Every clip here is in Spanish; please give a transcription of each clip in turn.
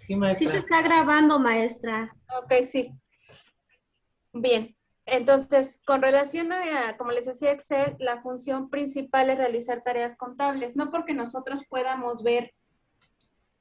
Sí, Sí se maestra. está grabando, maestra. Ok, sí. Bien. Entonces, con relación a, como les decía Excel, la función principal es realizar tareas contables. No porque nosotros podamos ver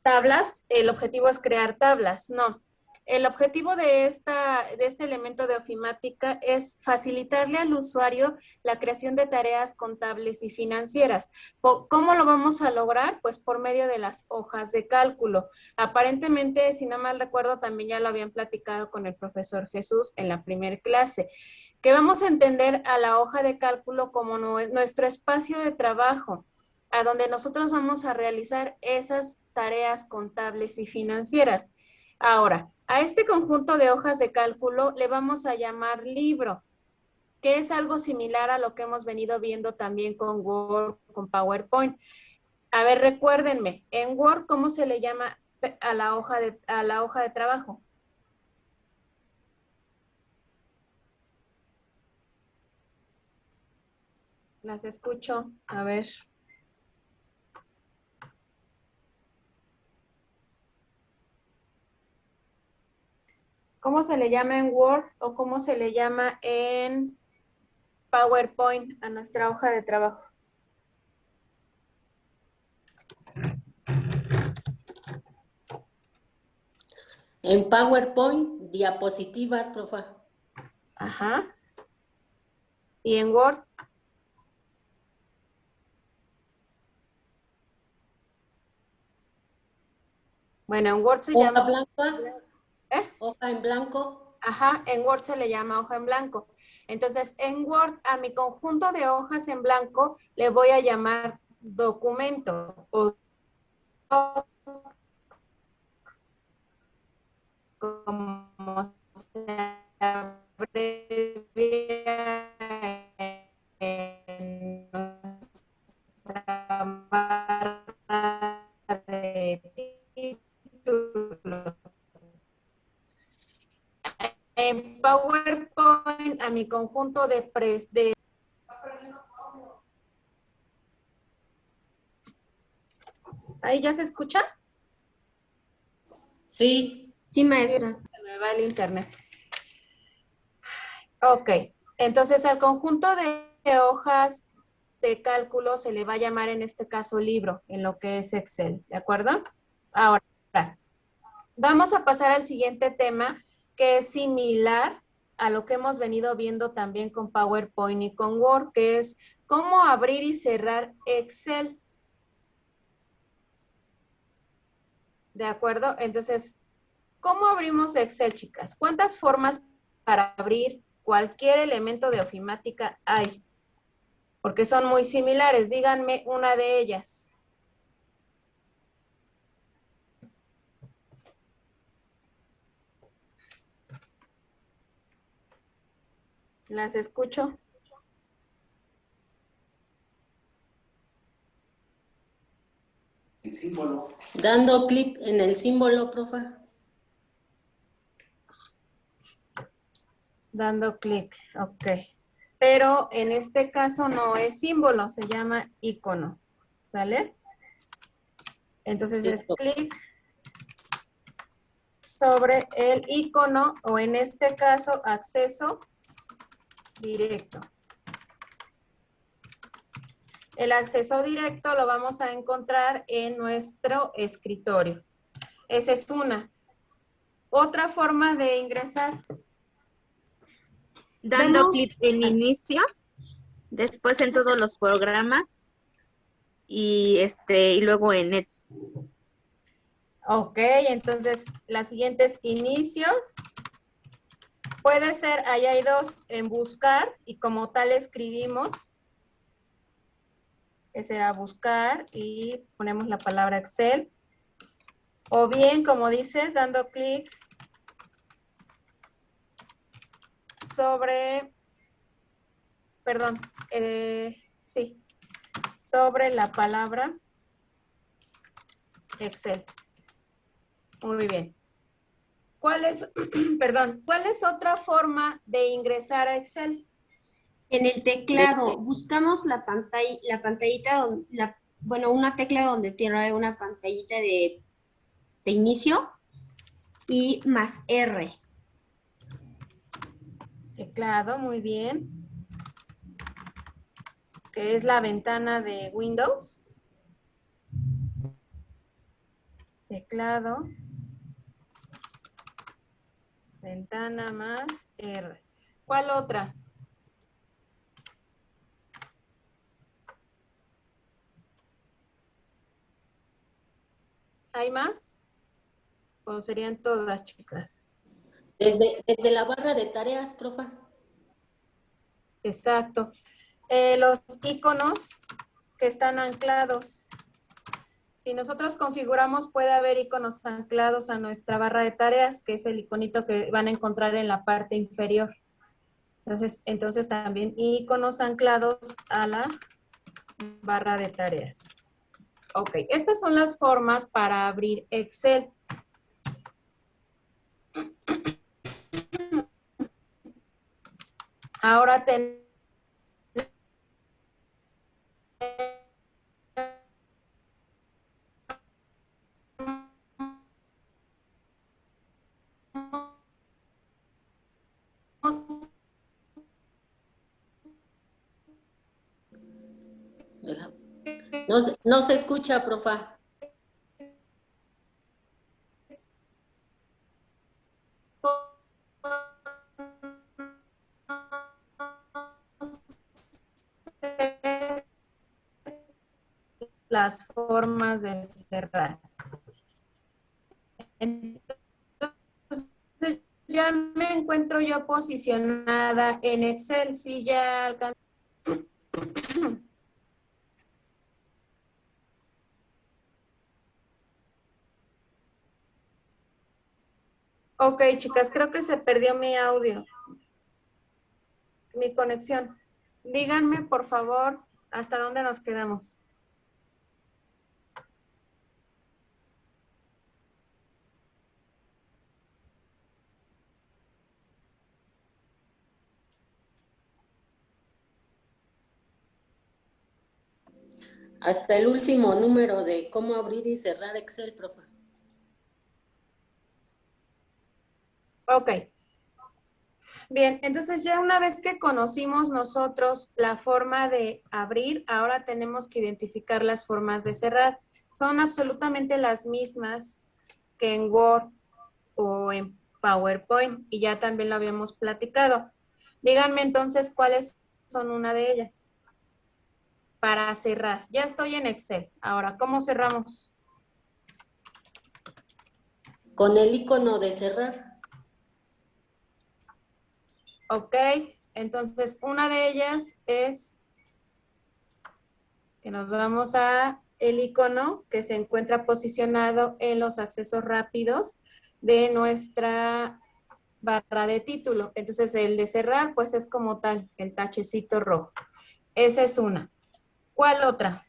tablas, el objetivo es crear tablas, no. El objetivo de este elemento de ofimática es facilitarle al usuario la creación de tareas contables y financieras. ¿Cómo lo vamos a lograr? Pues por medio de las hojas de cálculo. Aparentemente, si no mal recuerdo, también ya lo habían platicado con el profesor Jesús en la primera clase, que vamos a entender a la hoja de cálculo como nuestro espacio de trabajo, a donde nosotros vamos a realizar esas tareas contables y financieras. Ahora, a este conjunto de hojas de cálculo le vamos a llamar libro, que es algo similar a lo que hemos venido viendo también con Word, con PowerPoint. A ver, recuérdenme, en Word, ¿cómo se le llama a la hoja de trabajo? Las escucho, a ver. ¿Cómo se le llama en Word o cómo se le llama en PowerPoint a nuestra hoja de trabajo? En PowerPoint, diapositivas, profa. Ajá. ¿Y en Word? Bueno, en Word se Hoja llama... blanca, ¿Eh? hoja en blanco. Ajá, en Word se le llama hoja en blanco. Entonces, en Word, a mi conjunto de hojas en blanco le voy a llamar documento o como se abrevia en nuestra barra de títulos. En PowerPoint, a mi conjunto de... ¿Ahí ya se escucha? Sí. Sí, maestra. Se me va el internet. Ok, entonces al conjunto de hojas de cálculo se le va a llamar en este caso libro, en lo que es Excel, ¿de acuerdo? Ahora, vamos a pasar al siguiente tema, que es similar a lo que hemos venido viendo también con PowerPoint y con Word, que es cómo abrir y cerrar Excel. ¿De acuerdo? Entonces, ¿cómo abrimos Excel, chicas? ¿Cuántas formas para abrir cualquier elemento de ofimática hay? Porque son muy similares. Díganme una de ellas. ¿Las escucho? El símbolo. Dando clic en el símbolo, profa. Dando clic, ok. Pero en este caso no es símbolo, se llama icono. ¿Sale? Entonces es Esto. clic sobre el icono o en este caso acceso directo. El acceso directo lo vamos a encontrar en nuestro escritorio. Esa es una. Otra forma de ingresar. Dando clic en inicio, después en todos los programas y luego en Net. Ok, entonces la siguiente es inicio. Puede ser, ahí hay dos, en buscar y como tal escribimos. Que será buscar y ponemos la palabra Excel. O bien, como dices, dando clic sobre, perdón, sí, sobre la palabra Excel. Muy bien. ¿Cuál es, perdón, cuál es otra forma de ingresar a Excel? En el teclado, buscamos la pantallita, bueno, una tecla donde tiene una pantallita de inicio. y más R. Teclado, muy bien. Que es la ventana de Windows. Teclado. Ventana más R. ¿Cuál otra? ¿Hay más? ¿O serían todas, chicas? Desde la barra de tareas, profa. Exacto. Los iconos que están anclados. Si nosotros configuramos, puede haber iconos anclados a nuestra barra de tareas, que es el iconito que van a encontrar en la parte inferior. Entonces también iconos anclados a la barra de tareas. Ok, estas son las formas para abrir Excel. Ahora tenemos No se escucha, profa. las formas de cerrar. Entonces, ya me encuentro yo posicionada en Excel. Sí, ya alcancé. Ok, chicas, creo que se perdió mi audio, mi conexión. Díganme, por favor, hasta dónde nos quedamos. Hasta el último número de cómo abrir y cerrar Excel, profa. Ok. Bien, entonces ya una vez que conocimos nosotros la forma de abrir, ahora tenemos que identificar las formas de cerrar. Son absolutamente las mismas que en Word o en PowerPoint, y ya también lo habíamos platicado. Díganme entonces cuáles son una de ellas para cerrar. Ya estoy en Excel. Ahora, ¿cómo cerramos? Con el icono de cerrar. Ok, entonces una de ellas es que nos vamos a el icono que se encuentra posicionado en los accesos rápidos de nuestra barra de título. Entonces el de cerrar pues es como tal, el tachecito rojo. Esa es una. ¿Cuál otra?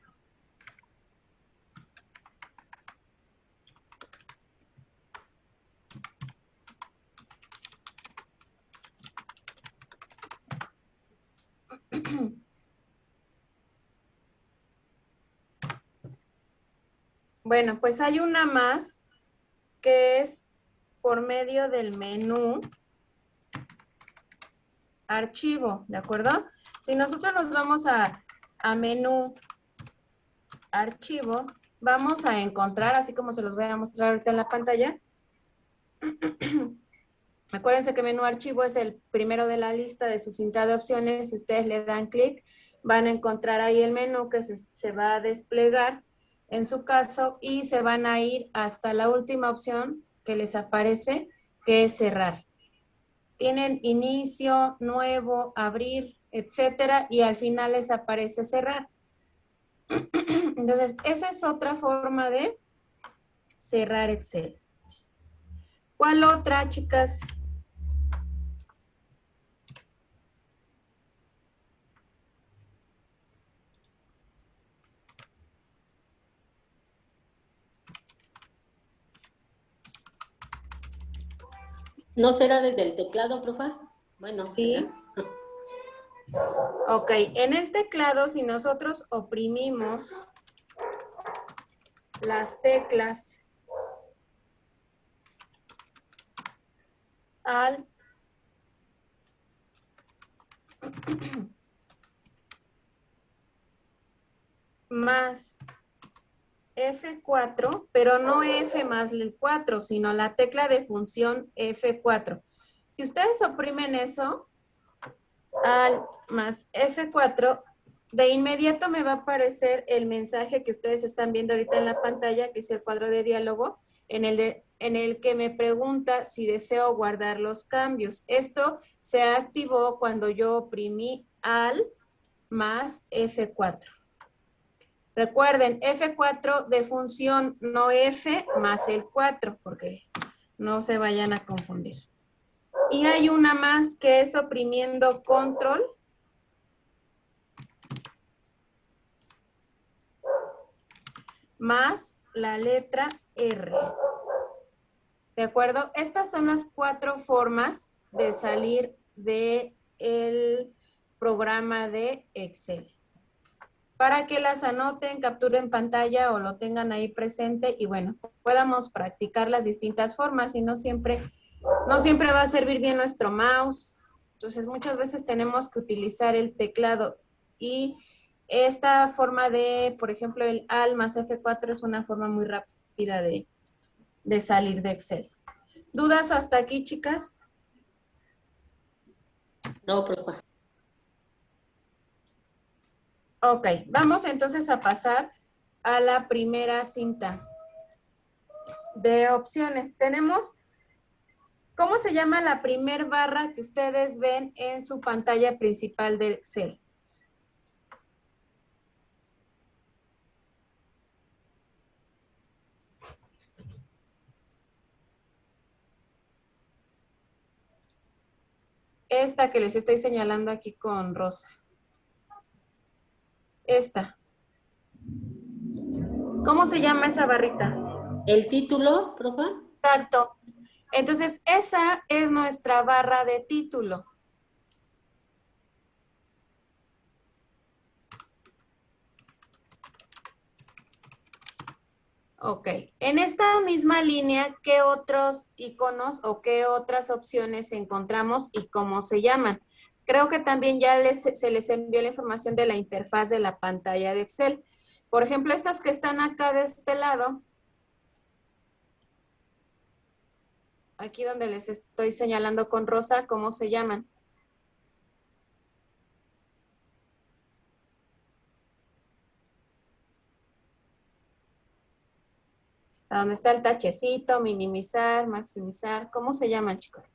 Bueno, pues hay una más que es por medio del menú archivo, ¿de acuerdo? Si nosotros nos vamos a menú archivo, vamos a encontrar, así como se los voy a mostrar ahorita en la pantalla. Acuérdense que menú archivo es el primero de la lista de su cinta de opciones. Si ustedes le dan clic, van a encontrar ahí el menú que se va a desplegar en su caso y se van a ir hasta la última opción que les aparece, que es cerrar. Tienen inicio, nuevo, abrir, etcétera, y al final les aparece cerrar. Entonces, esa es otra forma de cerrar Excel. ¿Cuál otra, chicas? ¿No será desde el teclado, profa? Bueno, Sí. será. Ok, en el teclado, si nosotros oprimimos las teclas Alt más F4, pero no F más el 4, sino la tecla de función F4. Si ustedes oprimen eso, Alt más F4, de inmediato me va a aparecer el mensaje que ustedes están viendo ahorita en la pantalla, que es el cuadro de diálogo, en el que me pregunta si deseo guardar los cambios. Esto se activó cuando yo oprimí Alt más F4. Recuerden, F4 de función, no F más el 4, porque no se vayan a confundir. Y hay una más que es oprimiendo control más la letra R. ¿De acuerdo? Estas son las 4 formas de salir del programa de Excel. Para que las anoten, capturen pantalla o lo tengan ahí presente y bueno, podamos practicar las distintas formas y no siempre va a servir bien nuestro mouse. Entonces, muchas veces tenemos que utilizar el teclado y esta forma de, por ejemplo, el Alt más F4 es una forma muy rápida de salir de Excel. ¿Dudas hasta aquí, chicas? No, profe. Ok, vamos entonces a pasar a la primera cinta de opciones. Tenemos, ¿cómo se llama la primer barra que ustedes ven en su pantalla principal de Excel? Esta que les estoy señalando aquí con rosa. Esta. ¿Cómo se llama esa barrita? ¿El título, profe? Exacto. Entonces, esa es nuestra barra de título. Ok. En esta misma línea, ¿qué otros iconos o qué otras opciones encontramos y cómo se llaman? Creo que también ya se les envió la información de la interfaz de la pantalla de Excel. Por ejemplo, estas que están acá de este lado, aquí donde les estoy señalando con rosa, ¿cómo se llaman? A donde está el tachecito, minimizar, maximizar, ¿cómo se llaman, chicos?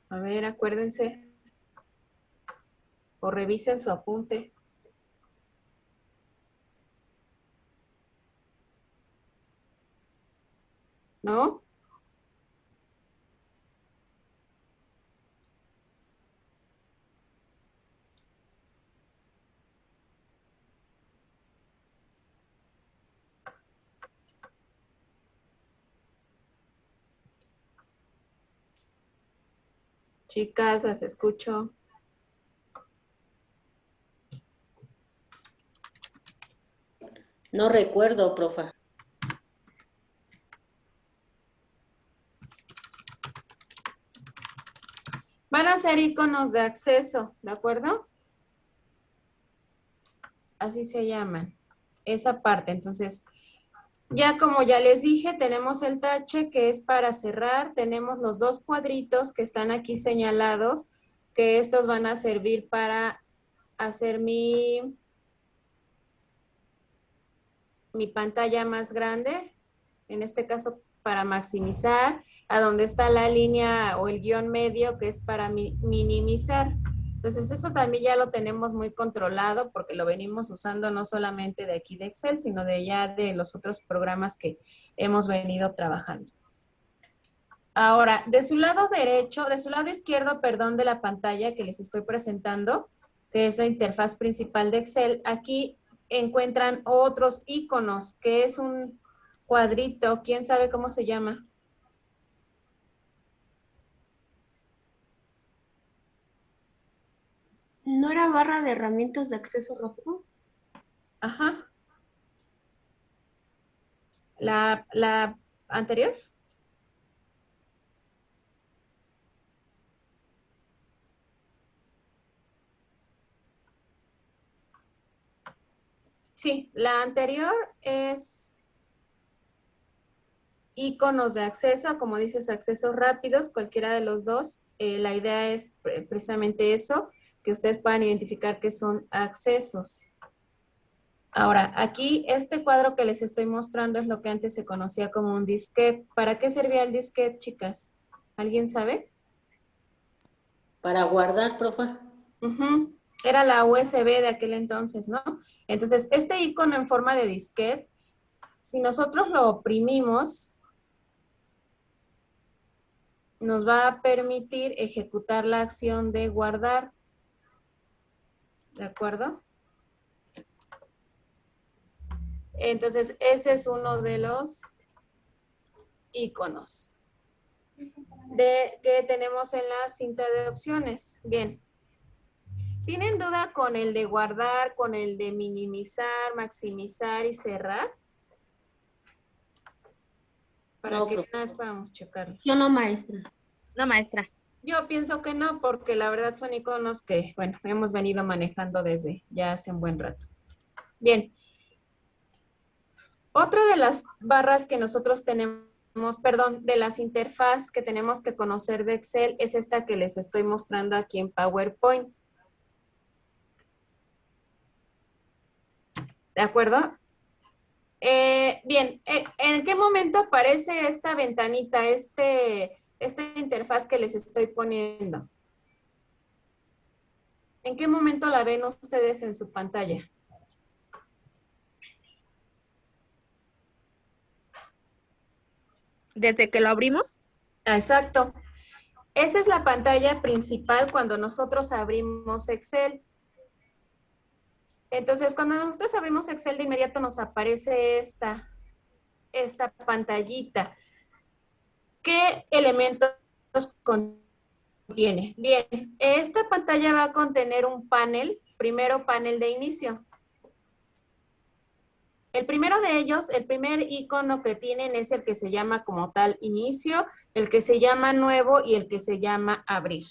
A ver, acuérdense. O revisen su apunte. ¿No? Chicas, las escucho. No recuerdo, profe. Van a ser iconos de acceso, ¿de acuerdo? Así se llaman. Esa parte. Entonces, ya como ya les dije, tenemos el tache que es para cerrar. Tenemos los dos cuadritos que están aquí señalados, que estos van a servir para hacer mi pantalla más grande. En este caso, para maximizar. A donde está la línea o el guión medio, que es para minimizar. Entonces, eso también ya lo tenemos muy controlado porque lo venimos usando no solamente de aquí de Excel, sino de ya de los otros programas que hemos venido trabajando. Ahora, de su lado derecho, de su lado izquierdo, perdón, de la pantalla que les estoy presentando, que es la interfaz principal de Excel, aquí encuentran otros iconos, que es un cuadrito, ¿quién sabe cómo se llama? ¿No era barra de herramientas de acceso rápido? Ajá. La anterior. Sí, la anterior es iconos de acceso, como dices, accesos rápidos, cualquiera de los dos. La idea es precisamente eso, que ustedes puedan identificar que son accesos. Ahora, aquí este cuadro que les estoy mostrando es lo que antes se conocía como un disquete. ¿Para qué servía el disquete, chicas? ¿Alguien sabe? Para guardar, profa. Ujú. Era la USB de aquel entonces, ¿no? Entonces, este icono en forma de disquete, si nosotros lo oprimimos, nos va a permitir ejecutar la acción de guardar. ¿De acuerdo? Entonces, ese es uno de los iconos que tenemos en la cinta de opciones. Bien. ¿Tienen duda con el de guardar, con el de minimizar, maximizar y cerrar? Para No, que profe. una vez podamos checarlo. Yo no, maestra. No, maestra. Yo pienso que no, porque la verdad son iconos que, bueno, hemos venido manejando desde ya hace un buen rato. Bien. Otra de las barras que nosotros tenemos, perdón, de las interfaz que tenemos que conocer de Excel es esta que les estoy mostrando aquí en PowerPoint. ¿De acuerdo? Bien, ¿en qué momento aparece esta ventanita, esta interfaz que les estoy poniendo? ¿En qué momento la ven ustedes en su pantalla? Desde que lo abrimos. Ah, exacto. Esa es la pantalla principal cuando nosotros abrimos Excel. Entonces, cuando nosotros abrimos Excel, de inmediato nos aparece esta pantallita. ¿Qué elementos contiene? Bien, esta pantalla va a contener un panel, primero panel de inicio. El primero de ellos, el primer icono que tienen es el que se llama como tal inicio, el que se llama nuevo y el que se llama abrir.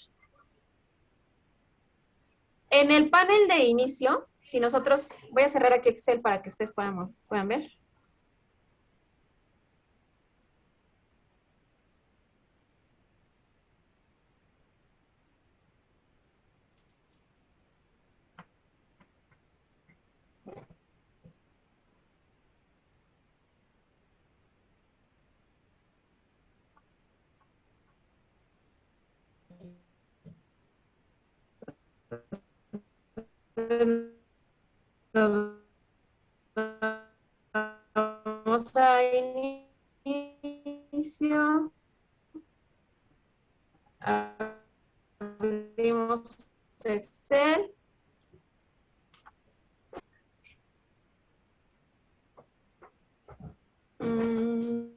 En el panel de inicio, si nosotros, voy a cerrar aquí Excel para que ustedes puedan ver. Nos vamos a inicio. Abrimos Excel. No.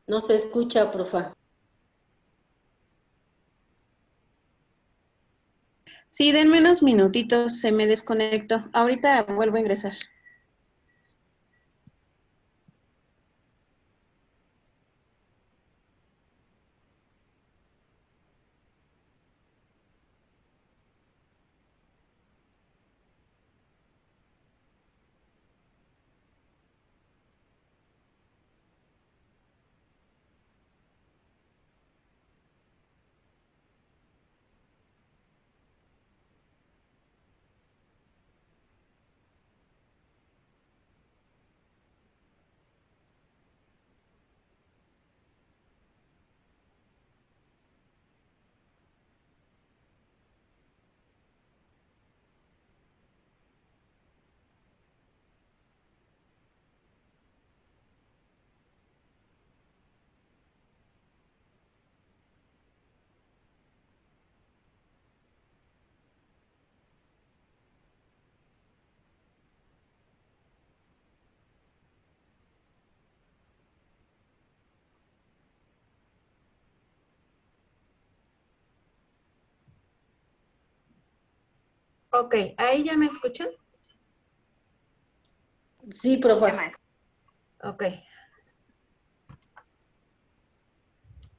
No se escucha, profa. Sí, denme unos minutitos, se me desconectó. Ahorita vuelvo a ingresar. Ok, ¿ahí ya me escuchan? Sí, Ya, profe. maestra. Ok.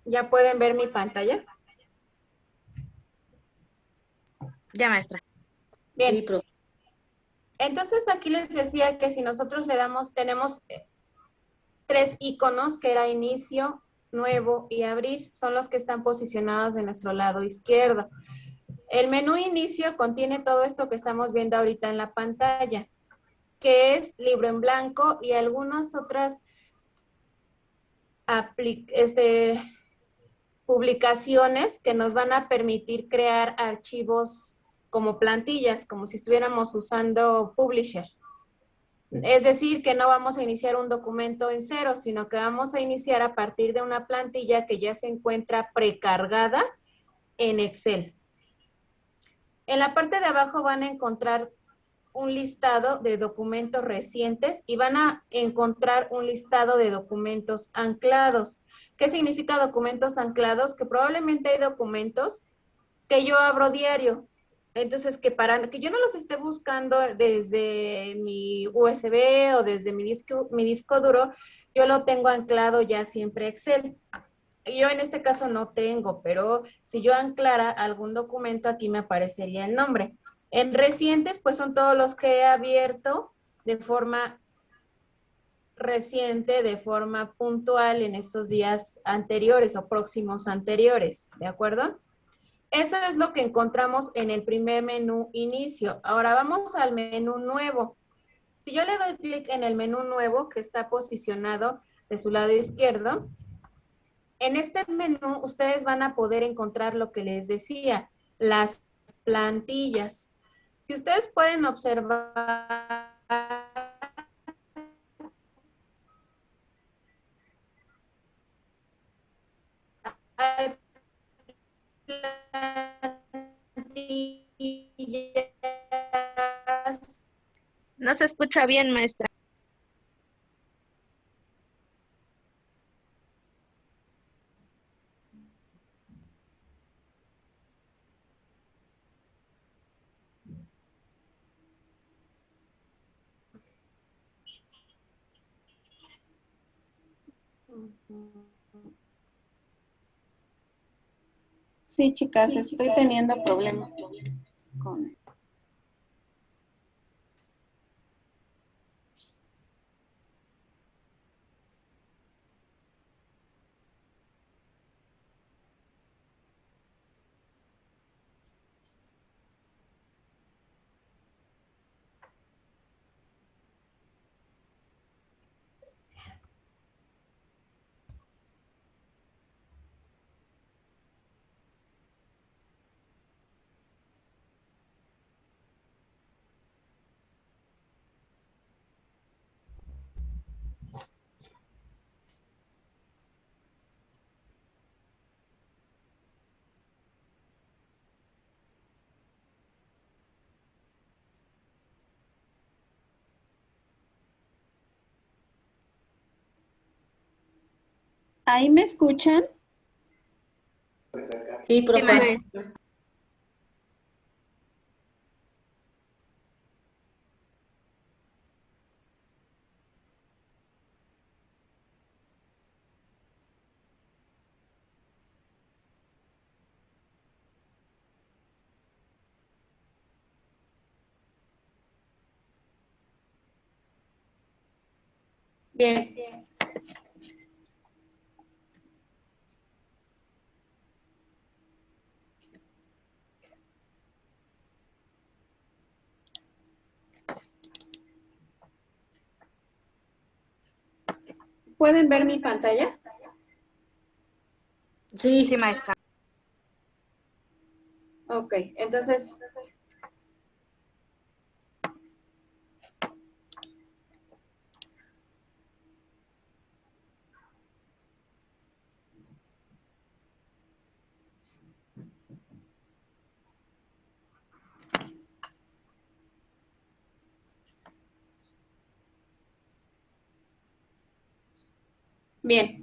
¿Ya pueden ver mi pantalla? Ya, maestra. Bien. Sí, profe. Entonces aquí les decía que si nosotros le damos, tenemos tres iconos que era inicio, nuevo y abrir, son los que están posicionados de nuestro lado izquierdo. El menú inicio contiene todo esto que estamos viendo ahorita en la pantalla, que es libro en blanco y algunas otras publicaciones que nos van a permitir crear archivos como plantillas, como si estuviéramos usando Publisher. Es decir, que no vamos a iniciar un documento en cero, sino que vamos a iniciar a partir de una plantilla que ya se encuentra precargada en Excel. En la parte de abajo van a encontrar un listado de documentos recientes y van a encontrar un listado de documentos anclados. ¿Qué significa documentos anclados? Que probablemente hay documentos que yo abro diario. Entonces, que para que yo no los esté buscando desde mi USB o desde mi disco duro, yo lo tengo anclado ya siempre a Excel. Yo en este caso no tengo, pero si yo anclara algún documento, aquí me aparecería el nombre. En recientes, pues son todos los que he abierto de forma reciente, de forma puntual en estos días anteriores o próximos anteriores, ¿de acuerdo? Eso es lo que encontramos en el primer menú inicio. Ahora vamos al menú nuevo. Si yo le doy clic en el menú nuevo que está posicionado de su lado izquierdo, en este menú ustedes van a poder encontrar lo que les decía, las plantillas. Si ustedes pueden observar, hay plantillas. No se escucha bien, maestra. Sí, chicas, estoy teniendo problemas con... ¿Ahí me escuchan? Sí, Sí, profe. maestra. Bien. ¿Pueden ver mi pantalla? Sí. Sí, maestra. Ok, entonces... Bien.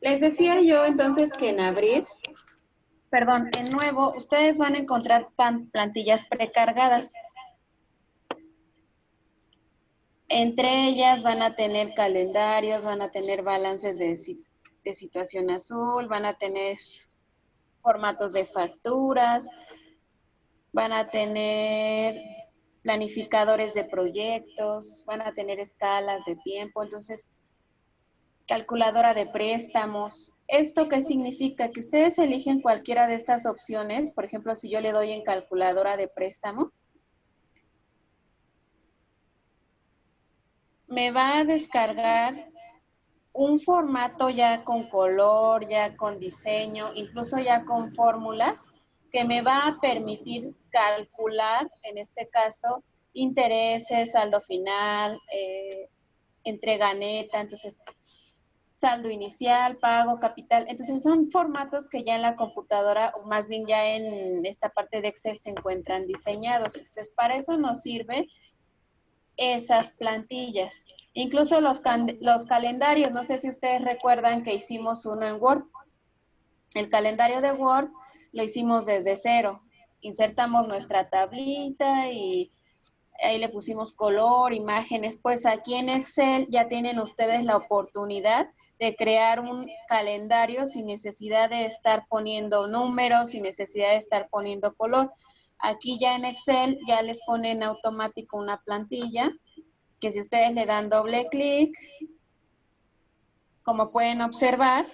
Les decía yo entonces que en abrir perdón, en nuevo, ustedes van a encontrar plantillas precargadas. Entre ellas van a tener calendarios, van a tener balances de situación azul, van a tener formatos de facturas, van a tener planificadores de proyectos, van a tener escalas de tiempo, entonces, calculadora de préstamos. ¿Esto qué significa? Que ustedes eligen cualquiera de estas opciones. Por ejemplo, si yo le doy en calculadora de préstamo, me va a descargar un formato ya con color, ya con diseño, incluso ya con fórmulas, que me va a permitir calcular, en este caso, intereses, saldo final, entrega neta, entonces, saldo inicial, pago, capital. Entonces, son formatos que ya en la computadora, o más bien ya en esta parte de Excel, se encuentran diseñados. Entonces, para eso nos sirve esas plantillas. Incluso los calendarios, no sé si ustedes recuerdan que hicimos uno en Word. El calendario de Word lo hicimos desde cero. Insertamos nuestra tablita y ahí le pusimos color, imágenes. Pues aquí en Excel ya tienen ustedes la oportunidad de crear un calendario sin necesidad de estar poniendo números, sin necesidad de estar poniendo color. Aquí ya en Excel ya les pone en automático una plantilla que si ustedes le dan doble clic, como pueden observar,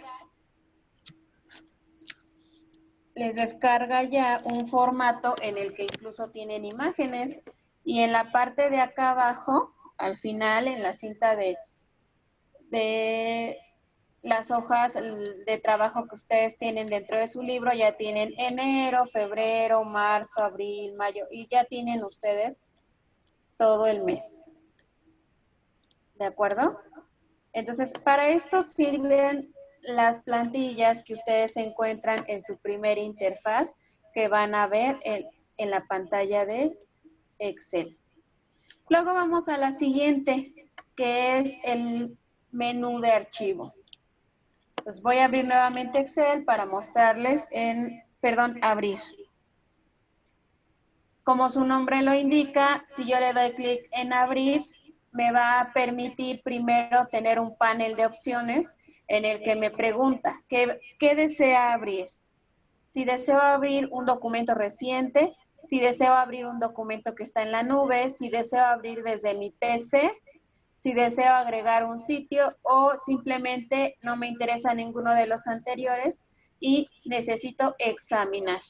les descarga ya un formato en el que incluso tienen imágenes y en la parte de acá abajo, al final, en la cinta de las hojas de trabajo que ustedes tienen dentro de su libro, ya tienen enero, febrero, marzo, abril, mayo, y ya tienen ustedes todo el mes. ¿De acuerdo? Entonces, para esto sirven las plantillas que ustedes encuentran en su primera interfaz que van a ver en la pantalla de Excel. Luego vamos a la siguiente, que es el menú de archivo. Pues voy a abrir nuevamente Excel para mostrarles abrir. Como su nombre lo indica, si yo le doy clic en abrir, me va a permitir primero tener un panel de opciones en el que me pregunta, ¿qué desea abrir? Si deseo abrir un documento reciente, si deseo abrir un documento que está en la nube, si deseo abrir desde mi PC, si deseo agregar un sitio o simplemente no me interesa ninguno de los anteriores y necesito examinar.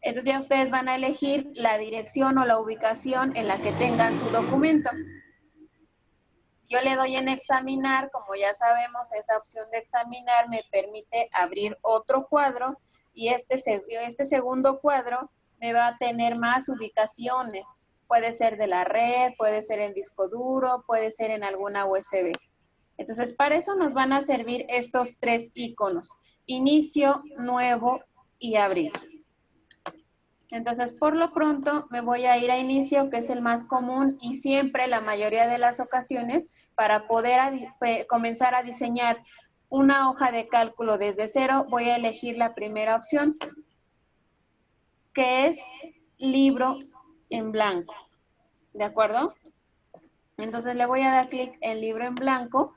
Entonces ya ustedes van a elegir la dirección o la ubicación en la que tengan su documento. Yo le doy en examinar, como ya sabemos, esa opción de examinar me permite abrir otro cuadro y este segundo cuadro me va a tener más ubicaciones. Puede ser de la red, puede ser en disco duro, puede ser en alguna USB. Entonces, para eso nos van a servir estos tres iconos: inicio, nuevo y abrir. Entonces, por lo pronto, me voy a ir a inicio, que es el más común y siempre, la mayoría de las ocasiones, para poder comenzar a diseñar una hoja de cálculo desde cero, voy a elegir la primera opción, que es libro en blanco. ¿De acuerdo? Entonces, le voy a dar clic en libro en blanco.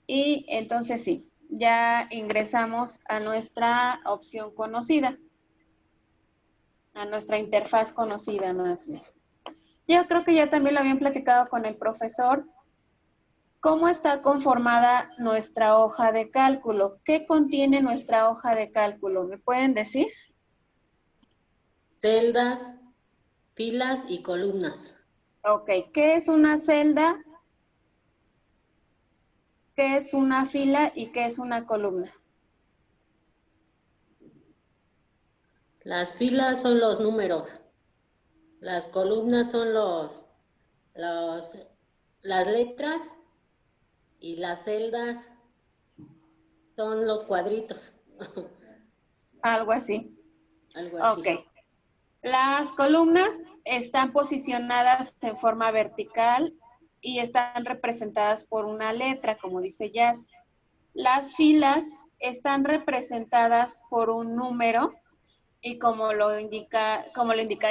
Y entonces sí, ya ingresamos a nuestra opción conocida, a nuestra interfaz conocida más bien. Yo creo que ya también lo habían platicado con el profesor. ¿Cómo está conformada nuestra hoja de cálculo? ¿Qué contiene nuestra hoja de cálculo? ¿Me pueden decir? Celdas, filas y columnas. Ok, ¿qué es una celda? ¿Qué es una fila y qué es una columna? Las filas son los números. Las columnas son las letras y las celdas son los cuadritos. Algo así. Algo así. Ok. Las columnas están posicionadas en forma vertical y están representadas por una letra, como dice Jazz. Las filas están representadas por un número y como lo indica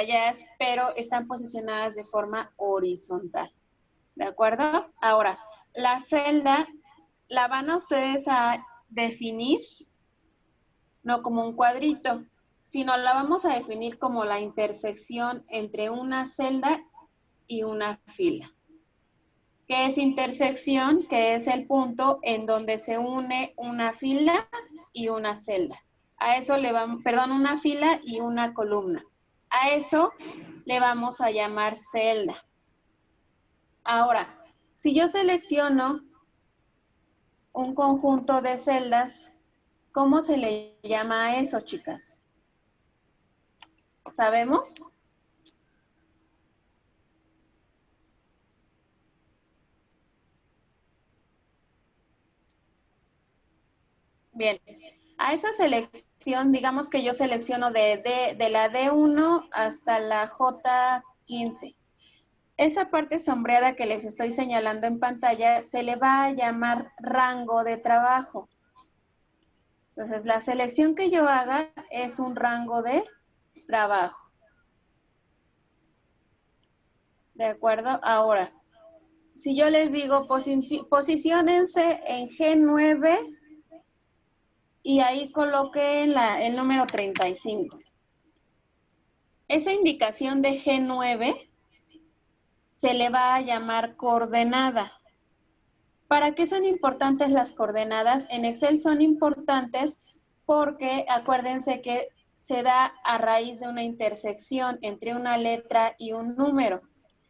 Jazz, pero están posicionadas de forma horizontal. ¿De acuerdo? Ahora, la celda la van a ustedes a definir no como un cuadrito, sino la vamos a definir como la intersección entre una celda y una fila. ¿Qué es intersección? Que es el punto en donde se une una fila y una celda. A eso le vamos, perdón, una fila y una columna. A eso le vamos a llamar celda. Ahora, si yo selecciono un conjunto de celdas, ¿cómo se le llama a eso, chicas? ¿Sabemos? Bien, a esa selección, digamos que yo selecciono de la D1 hasta la J15. Esa parte sombreada que les estoy señalando en pantalla se le va a llamar rango de trabajo. Entonces, la selección que yo haga es un rango de trabajo. ¿De acuerdo? Ahora, si yo les digo posiciónense en G9 y ahí coloquen el número 35. Esa indicación de G9 se le va a llamar coordenada. ¿Para qué son importantes las coordenadas? En Excel son importantes porque acuérdense que se da a raíz de una intersección entre una letra y un número.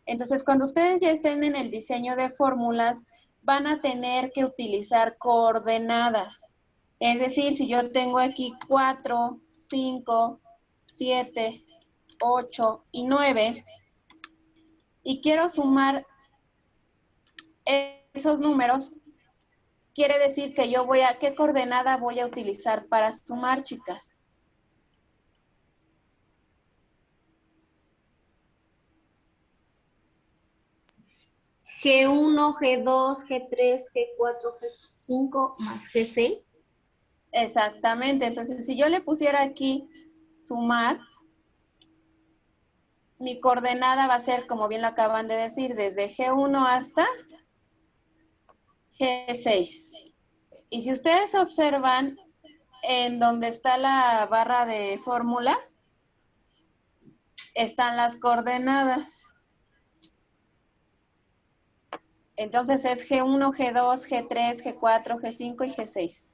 Entonces, cuando ustedes ya estén en el diseño de fórmulas, van a tener que utilizar coordenadas. Es decir, si yo tengo aquí 4, 5, 7, 8 y 9 y quiero sumar esos números, quiere decir que yo ¿qué coordenada voy a utilizar para sumar, chicas? G1, G2, G3, G4, G5 más G6. Exactamente, entonces si yo le pusiera aquí sumar, mi coordenada va a ser, como bien lo acaban de decir, desde G1 hasta G6. Y si ustedes observan, en donde está la barra de fórmulas, están las coordenadas. Entonces es G1, G2, G3, G4, G5 y G6.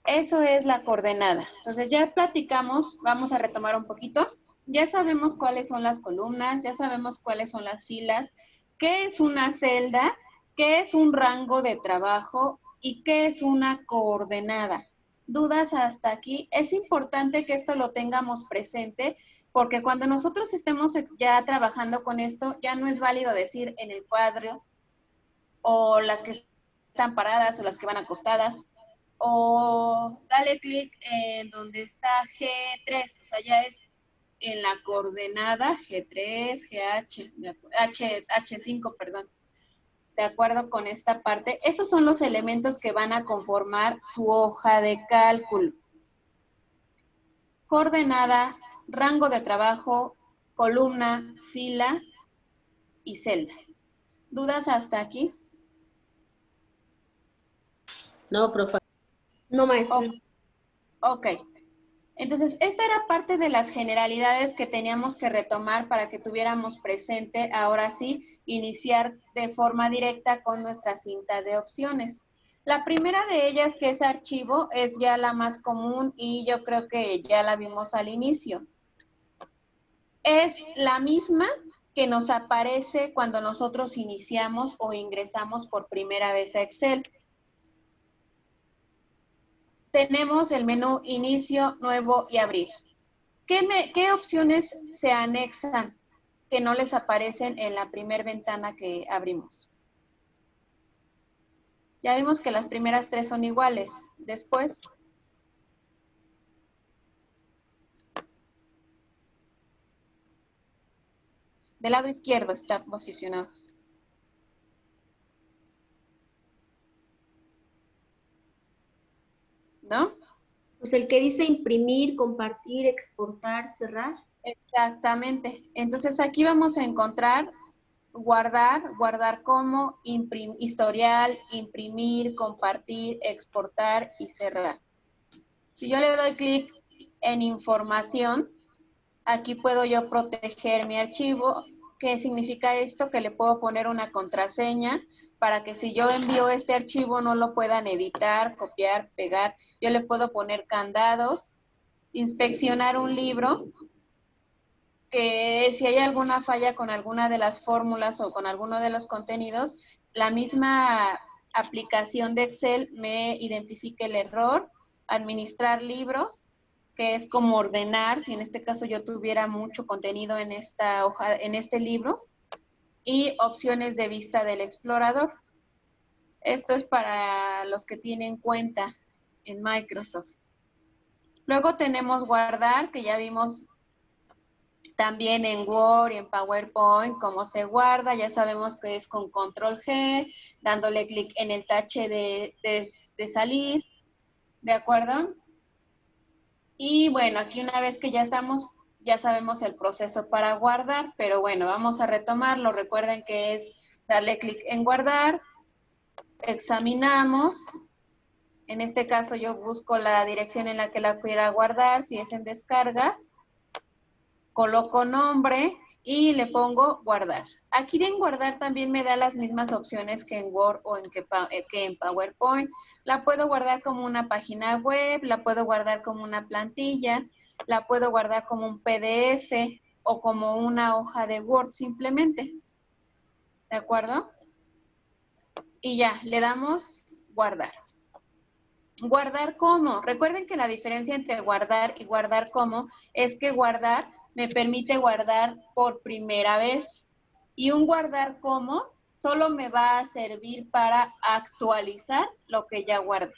Eso es la coordenada. Entonces ya platicamos, vamos a retomar un poquito. Ya sabemos cuáles son las columnas, ya sabemos cuáles son las filas, qué es una celda, qué es un rango de trabajo y qué es una coordenada. ¿Dudas hasta aquí? Es importante que esto lo tengamos presente porque cuando nosotros estemos ya trabajando con esto, ya no es válido decir en el cuadro o las que están paradas o las que van acostadas, o dale clic en donde está G3, o sea, ya es en la coordenada G3, H5, perdón. De acuerdo con esta parte, esos son los elementos que van a conformar su hoja de cálculo. Coordenada, rango de trabajo, columna, fila y celda. ¿Dudas hasta aquí? No, profe. No, maestra. Ok. Entonces, esta era parte de las generalidades que teníamos que retomar para que tuviéramos presente, ahora sí, iniciar de forma directa con nuestra cinta de opciones. La primera de ellas, que es archivo, es ya la más común y yo creo que ya la vimos al inicio. Es la misma que nos aparece cuando nosotros iniciamos o ingresamos por primera vez a Excel. Tenemos el menú Inicio, Nuevo y Abrir. ¿Qué opciones se anexan que no les aparecen en la primera ventana que abrimos? Ya vimos que las primeras tres son iguales. Después, del lado izquierdo está posicionado. ¿no? Pues el que dice imprimir, compartir, exportar, cerrar. Exactamente. Entonces aquí vamos a encontrar guardar, guardar como, historial, imprimir, compartir, exportar y cerrar. Si yo le doy clic en información, aquí puedo yo proteger mi archivo. ¿Qué significa esto? Que le puedo poner una contraseña para que si yo envío este archivo no lo puedan editar, copiar, pegar. Yo le puedo poner candados, inspeccionar un libro, que si hay alguna falla con alguna de las fórmulas o con alguno de los contenidos, la misma aplicación de Excel me identifique el error, administrar libros, que es como ordenar, si en este caso yo tuviera mucho contenido en esta hoja, en este libro, y opciones de vista del explorador. Esto es para los que tienen cuenta en Microsoft. Luego tenemos guardar, que ya vimos también en Word y en PowerPoint cómo se guarda. Ya sabemos que es con Control G, dándole clic en el tache de salir, ¿de acuerdo? Y bueno, aquí una vez que ya estamos, ya sabemos el proceso para guardar, pero bueno, vamos a retomarlo. Recuerden que es darle clic en guardar, examinamos. En este caso yo busco la dirección en la que la quiera guardar, si es en descargas. Coloco nombre y le pongo guardar. Aquí en guardar también me da las mismas opciones que en Word o que en PowerPoint. La puedo guardar como una página web, la puedo guardar como una plantilla, la puedo guardar como un PDF o como una hoja de Word simplemente. ¿De acuerdo? Y ya, le damos guardar. ¿Guardar cómo? Recuerden que la diferencia entre guardar y guardar cómo es que guardar me permite guardar por primera vez. Y un guardar como solo me va a servir para actualizar lo que ya guardé.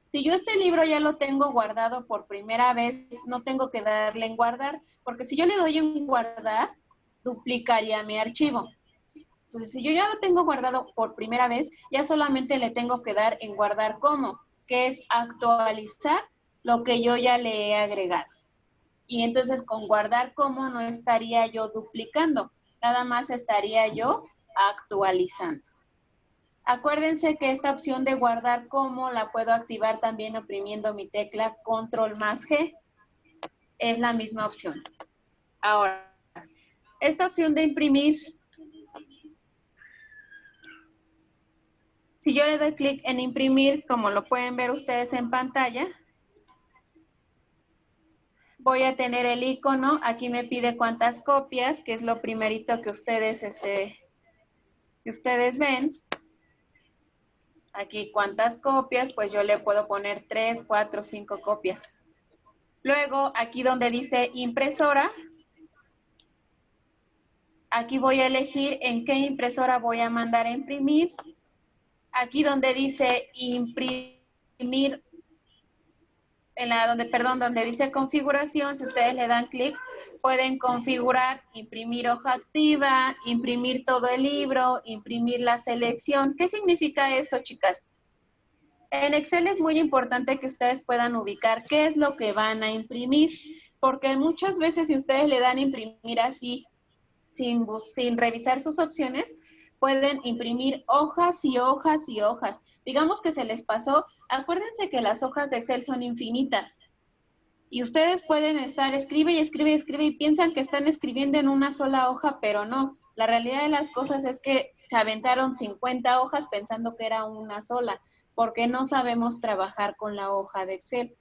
Si yo este libro ya lo tengo guardado por primera vez, no tengo que darle en guardar, porque si yo le doy en guardar, duplicaría mi archivo. Entonces, si yo ya lo tengo guardado por primera vez, ya solamente le tengo que dar en guardar como, que es actualizar lo que yo ya le he agregado. Y entonces con guardar como no estaría yo duplicando, nada más estaría yo actualizando. Acuérdense que esta opción de guardar como la puedo activar también oprimiendo mi tecla Control más G. Es la misma opción. Ahora, esta opción de imprimir, si yo le doy clic en imprimir, como lo pueden ver ustedes en pantalla, voy a tener el icono, aquí me pide cuántas copias, que es lo primerito que ustedes ven. Aquí cuántas copias, pues yo le puedo poner 3, 4, 5 copias. Luego, aquí donde dice impresora, aquí voy a elegir en qué impresora voy a mandar a imprimir. Aquí donde dice imprimir, donde dice configuración, si ustedes le dan clic, pueden configurar, imprimir hoja activa, imprimir todo el libro, imprimir la selección. ¿Qué significa esto, chicas? En Excel es muy importante que ustedes puedan ubicar qué es lo que van a imprimir, porque muchas veces si ustedes le dan imprimir así, sin revisar sus opciones, pueden imprimir hojas y hojas y hojas. Digamos que se les pasó, acuérdense que las hojas de Excel son infinitas. Y ustedes pueden estar, escribe y escribe y escribe y piensan que están escribiendo en una sola hoja, pero no. La realidad de las cosas es que se aventaron 50 hojas pensando que era una sola, porque no sabemos trabajar con la hoja de Excel.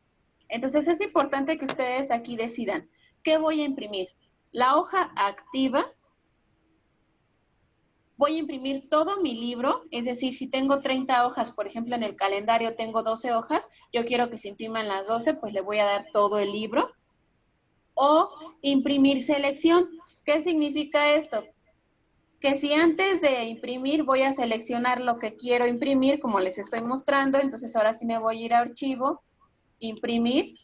Entonces es importante que ustedes aquí decidan, ¿qué voy a imprimir? La hoja activa. Voy a imprimir todo mi libro, es decir, si tengo 30 hojas, por ejemplo, en el calendario tengo 12 hojas, yo quiero que se impriman las 12, pues le voy a dar todo el libro. O imprimir selección. ¿Qué significa esto? Que si antes de imprimir voy a seleccionar lo que quiero imprimir, como les estoy mostrando, entonces ahora sí me voy a ir a archivo, imprimir,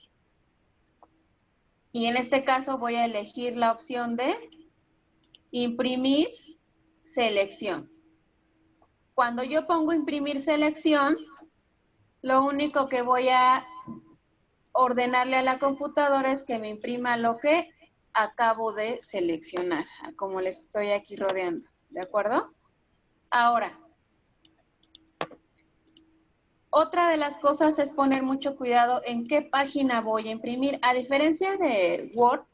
y en este caso voy a elegir la opción de imprimir selección. Cuando yo pongo imprimir selección, lo único que voy a ordenarle a la computadora es que me imprima lo que acabo de seleccionar, como les estoy aquí rodeando, ¿de acuerdo? Ahora, otra de las cosas es poner mucho cuidado en qué página voy a imprimir. A diferencia de Word,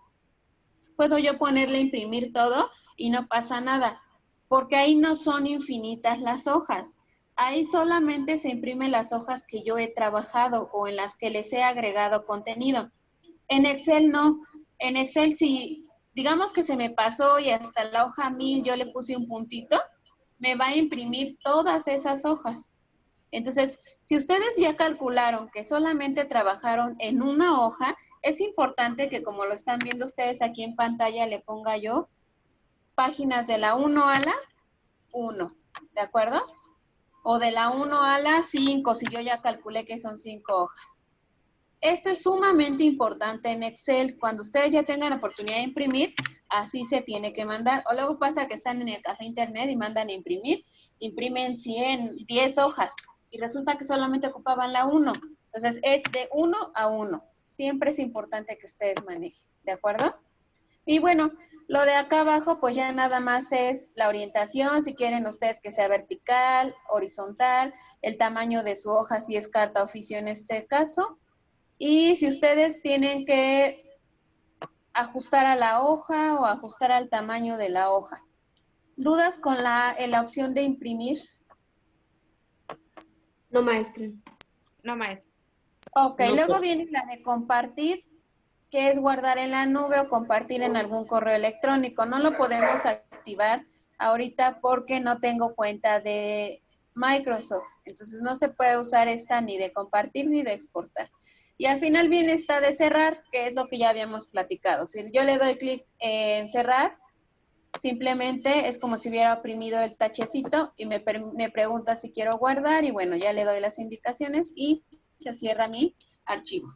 puedo yo ponerle imprimir todo y no pasa nada, porque ahí no son infinitas las hojas. Ahí solamente se imprimen las hojas que yo he trabajado o en las que les he agregado contenido. En Excel no. En Excel si digamos que se me pasó y hasta la hoja 1000 yo le puse un puntito, me va a imprimir todas esas hojas. Entonces, si ustedes ya calcularon que solamente trabajaron en una hoja, es importante que como lo están viendo ustedes aquí en pantalla, le ponga yo páginas de la 1 a la 1, ¿de acuerdo? O de la 1 a la 5, si yo ya calculé que son 5 hojas. Esto es sumamente importante en Excel. Cuando ustedes ya tengan oportunidad de imprimir, así se tiene que mandar. O luego pasa que están en el café internet y mandan a imprimir, imprimen 100, 10 hojas y resulta que solamente ocupaban la 1. Entonces es de 1 a 1. Siempre es importante que ustedes manejen, ¿de acuerdo? Y bueno, lo de acá abajo pues ya nada más es la orientación, si quieren ustedes que sea vertical, horizontal, el tamaño de su hoja si es carta oficio en este caso. Y si ustedes tienen que ajustar a la hoja o ajustar al tamaño de la hoja. ¿Dudas con la opción de imprimir? No, maestra. No, maestra. Ok, No, luego pues. viene la de compartir, que es guardar en la nube o compartir en algún correo electrónico. No lo podemos activar ahorita porque no tengo cuenta de Microsoft. Entonces no se puede usar esta ni de compartir ni de exportar. Y al final viene esta de cerrar, que es lo que ya habíamos platicado. Si yo le doy clic en cerrar, simplemente es como si hubiera oprimido el tachecito y me pregunta si quiero guardar y bueno, ya le doy las indicaciones y se cierra mi archivo.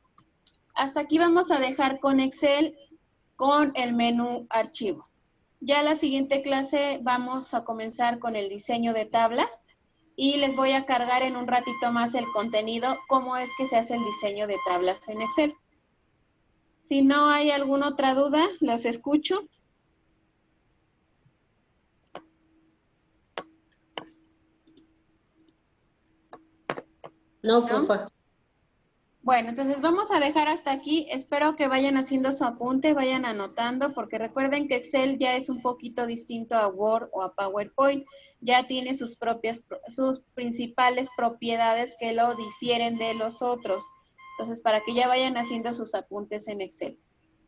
Hasta aquí vamos a dejar con Excel con el menú archivo. Ya la siguiente clase vamos a comenzar con el diseño de tablas y les voy a cargar en un ratito más el contenido, cómo es que se hace el diseño de tablas en Excel. Si no hay alguna otra duda, los escucho. No, ¿No? Fofa. Bueno, entonces vamos a dejar hasta aquí. Espero que vayan haciendo su apunte, vayan anotando, porque recuerden que Excel ya es un poquito distinto a Word o a PowerPoint. Ya tiene sus principales propiedades que lo difieren de los otros. Entonces, para que ya vayan haciendo sus apuntes en Excel.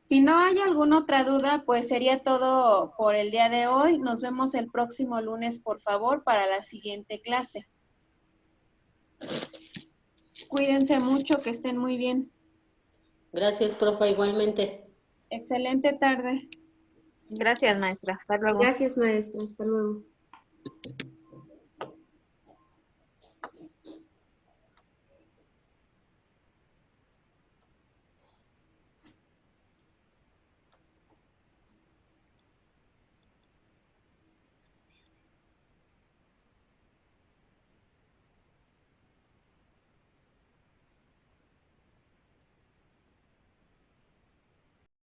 Si no hay alguna otra duda, pues sería todo por el día de hoy. Nos vemos el próximo lunes, por favor, para la siguiente clase. Cuídense mucho, que estén muy bien. Gracias, profa, igualmente. Excelente tarde. Gracias, maestra. Hasta luego. Gracias, maestra. Hasta luego.